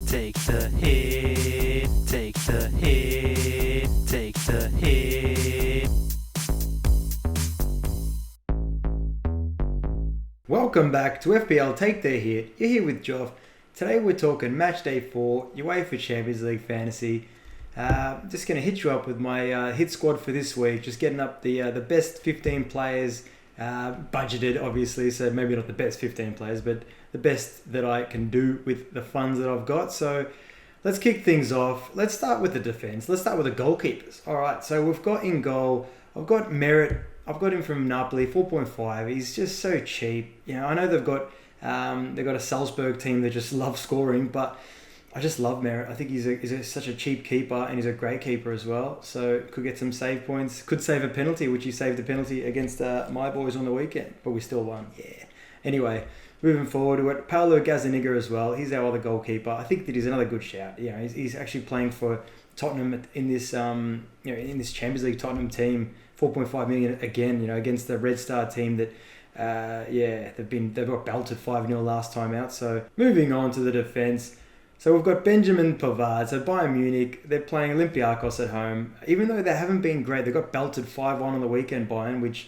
take the hit, take the hit, take the hit. Welcome back to FPL Take the Hit. You're here with Joff. Today we're talking Matchday 4, UEFA Champions League Fantasy. Just going to hit you up with my hit squad for this week. Just getting up the best 15 players, budgeted obviously, so maybe not the best 15 players, but the best that I can do with the funds that I've got. So let's kick things off. Let's start with the defence. Let's start with the goalkeepers. Alright, so we've got in goal, I've got Merritt. I've got him from Napoli, 4.5. He's just so cheap. You know, I know they've got a Salzburg team that just love scoring, but I just love Merritt. I think he's such a cheap keeper, and he's a great keeper as well. So could get some save points. Could save a penalty, which he saved a penalty against my boys on the weekend, but we still won. Yeah. Anyway, moving forward, we've got Paolo Gazzaniga as well. He's our other goalkeeper. I think that he's another good shout. You know, he's actually playing for Tottenham in this in this Champions League Tottenham team. 4.5 million again, against the Red Star team that, they've got belted 5-0 last time out. So moving on to the defence. So we've got Benjamin Pavard. So Bayern Munich, they're playing Olympiacos at home. Even though they haven't been great, they got belted 5-1 on the weekend, Bayern, which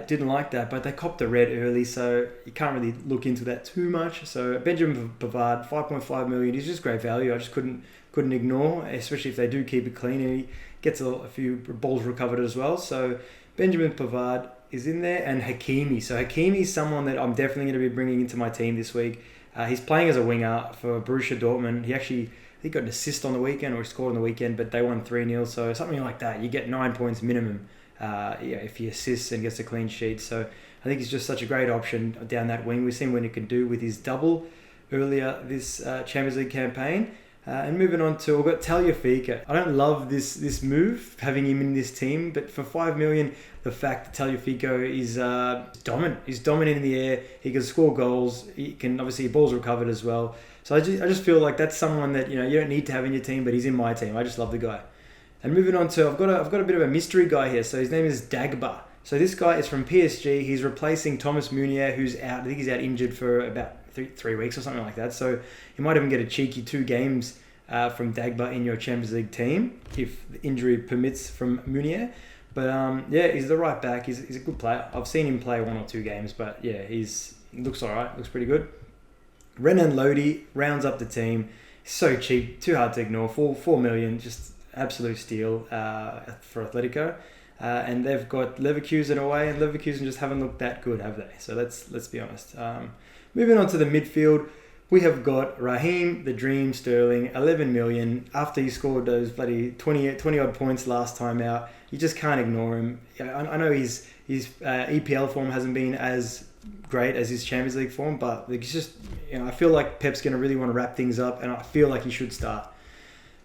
didn't like that, but they copped the red early, so you can't really look into that too much. So Benjamin Pavard, 5.5 million, he's just great value. I just couldn't ignore, especially if they do keep it clean, and he gets a few balls recovered as well. So Benjamin Pavard is in there, and Hakimi. So Hakimi is someone that I'm definitely going to be bringing into my team this week. He's playing as a winger for Borussia Dortmund. He got an assist on the weekend, or he scored on the weekend, but they won 3-0. So something like that, you get 9 points minimum if he assists and gets a clean sheet. So I think he's just such a great option down that wing. We've seen what he can do with his double earlier this Champions League campaign. And moving on to, we've got Tagliafico. I don't love this move, having him in this team, but for 5 million, the fact that Tagliafico is dominant. He's dominant in the air. He can score goals. He can, obviously, balls recovered as well. So I just feel like that's someone that, you don't need to have in your team, but he's in my team. I just love the guy. And moving on to, I've got a bit of a mystery guy here. So his name is Dagba. So this guy is from PSG. He's replacing Thomas Meunier, who's out. I think he's out injured for about 3 weeks or something like that. So you might even get a cheeky 2 games from Dagba in your Champions League team if the injury permits from Meunier. But he's the right back. He's a good player. I've seen him play 1 or 2 games, but yeah, he looks all right. Looks pretty good. Renan Lodi rounds up the team. So cheap, too hard to ignore. 4 million, just absolute steal for Atletico. And they've got Leverkusen away, and Leverkusen just haven't looked that good, have they? So let's be honest. Moving on to the midfield, we have got Raheem, the Dream Sterling, 11 million. After he scored those bloody 20 odd points last time out, you just can't ignore him. I know his EPL form hasn't been as great as his Champions League form, but it's just, I feel like Pep's going to really want to wrap things up, and I feel like he should start.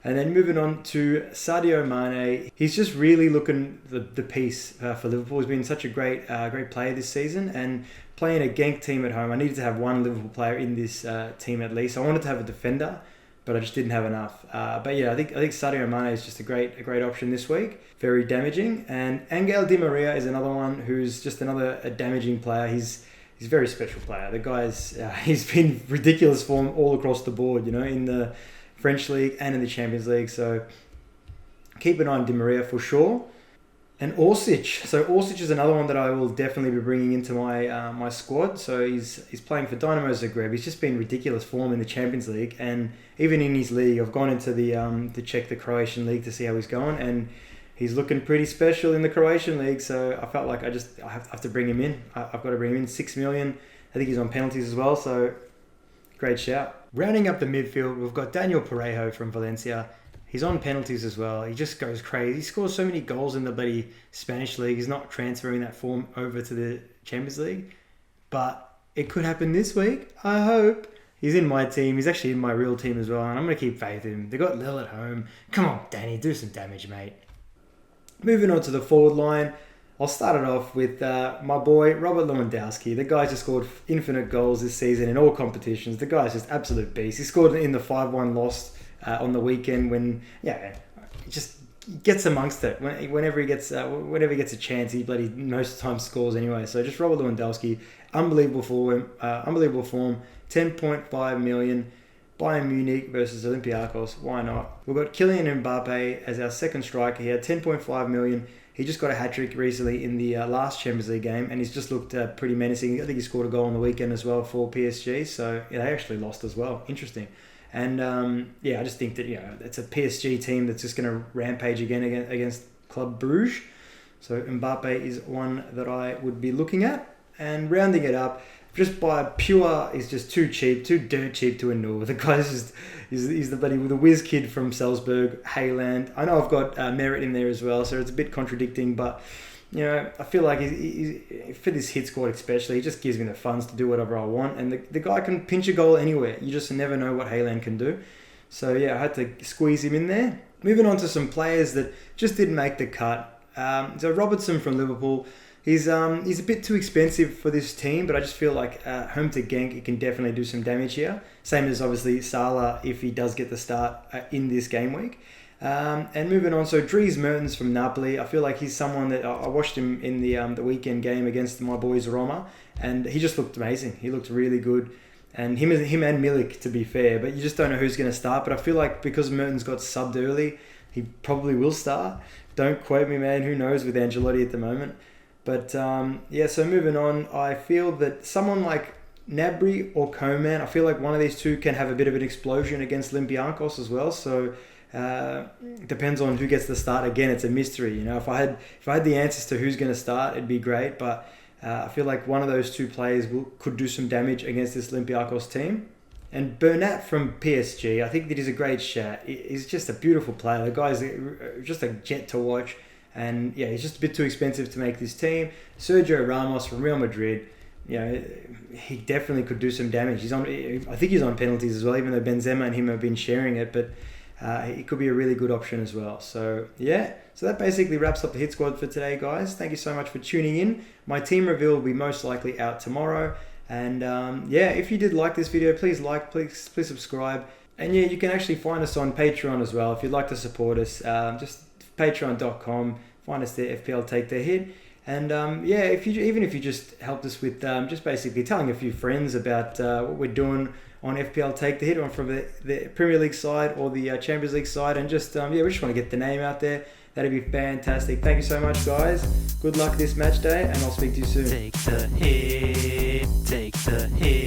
And then moving on to Sadio Mane, he's just really looking the piece for Liverpool. He's been such a great player this season, and playing a Genk team at home, I needed to have one Liverpool player in this team at least. I wanted to have a defender, but I just didn't have enough. But yeah, I think Sadio Mane is just a great option this week. Very damaging. And Angel Di Maria is another one who's just another damaging player. He's a very special player. The guy's he's been ridiculous form all across the board, in the French League and in the Champions League. So keep an eye on Di Maria for sure. And Orsic. So Orsic is another one that I will definitely be bringing into my squad. So he's playing for Dynamo Zagreb. He's just been ridiculous form in the Champions League, and even in his league. I've gone into to check the Croatian league to see how he's going, and he's looking pretty special in the Croatian league. So I felt like I have to bring him in. I've got to bring him in. 6 million. I think he's on penalties as well. So great shout. Rounding up the midfield, we've got Daniel Parejo from Valencia. He's on penalties as well. He just goes crazy. He scores so many goals in the bloody Spanish league. He's not transferring that form over to the Champions League. But it could happen this week. I hope. He's in my team. He's actually in my real team as well. And I'm going to keep faith in him. They got Lille at home. Come on, Danny. Do some damage, mate. Moving on to the forward line. I'll start it off with my boy, Robert Lewandowski. The guy just scored infinite goals this season in all competitions. The guy's just absolute beast. He scored in the 5-1 loss on the weekend when, just gets amongst it. Whenever he gets a chance, he bloody most of the time scores anyway. So just Robert Lewandowski, unbelievable form, 10.5 million. Bayern Munich versus Olympiacos. Why not? We've got Kylian Mbappe as our second striker. He had 10.5 million. He just got a hat-trick recently in the last Champions League game, and he's just looked pretty menacing. I think he scored a goal on the weekend as well for PSG, so yeah, they actually lost as well. Interesting. And I just think that it's a PSG team that's just going to rampage again against Club Bruges. So Mbappe is one that I would be looking at. And rounding it up, just by pure is just too dirt cheap to ignore. The guy's just he's the whiz kid from Salzburg, Haaland. I know I've got Merit in there as well, so it's a bit contradicting, but I feel like he's for this hit squad especially, he just gives me the funds to do whatever I want, and the guy can pinch a goal anywhere. You just never know what Haaland can do. So yeah, I had to squeeze him in there. Moving on to some players that just didn't make the cut. So Robertson from Liverpool. He's a bit too expensive for this team, but I just feel like home to Genk, he can definitely do some damage here. Same as obviously Salah if he does get the start in this game week. And moving on, so Dries Mertens from Napoli. I feel like he's someone that I watched him in the weekend game against my boys Roma, and he just looked amazing. He looked really good. And him and Milik, to be fair, but you just don't know who's going to start. But I feel like because Mertens got subbed early, he probably will start. Don't quote me, man. Who knows with Ancelotti at the moment. But so moving on, I feel that someone like Gnabry or Coman, I feel like one of these two can have a bit of an explosion against Olympiacos as well. So depends on who gets the start. Again, it's a mystery. If I had the answers to who's going to start, it'd be great. But I feel like one of those two players could do some damage against this Olympiacos team. And Bernat from PSG, I think that he's a great shout. He's just a beautiful player. The guy's just a jet to watch. And yeah, he's just a bit too expensive to make this team. Sergio Ramos from Real Madrid, he definitely could do some damage. I think he's on penalties as well, even though Benzema and him have been sharing it. But he could be a really good option as well. So yeah, so that basically wraps up the hit squad for today, guys. Thank you so much for tuning in. My team reveal will be most likely out tomorrow. And if you did like this video, please please subscribe. And yeah, you can actually find us on Patreon as well if you'd like to support us. Just patreon.com, find us there, FPL Take the Hit. And if you just helped us with just basically telling a few friends about what we're doing on FPL Take the Hit, on from the Premier League side or the Champions League side, and just we just want to get the name out there. That'd be fantastic. Thank you so much, guys. Good luck this match day, and I'll speak to you soon. Take the hit, take the hit.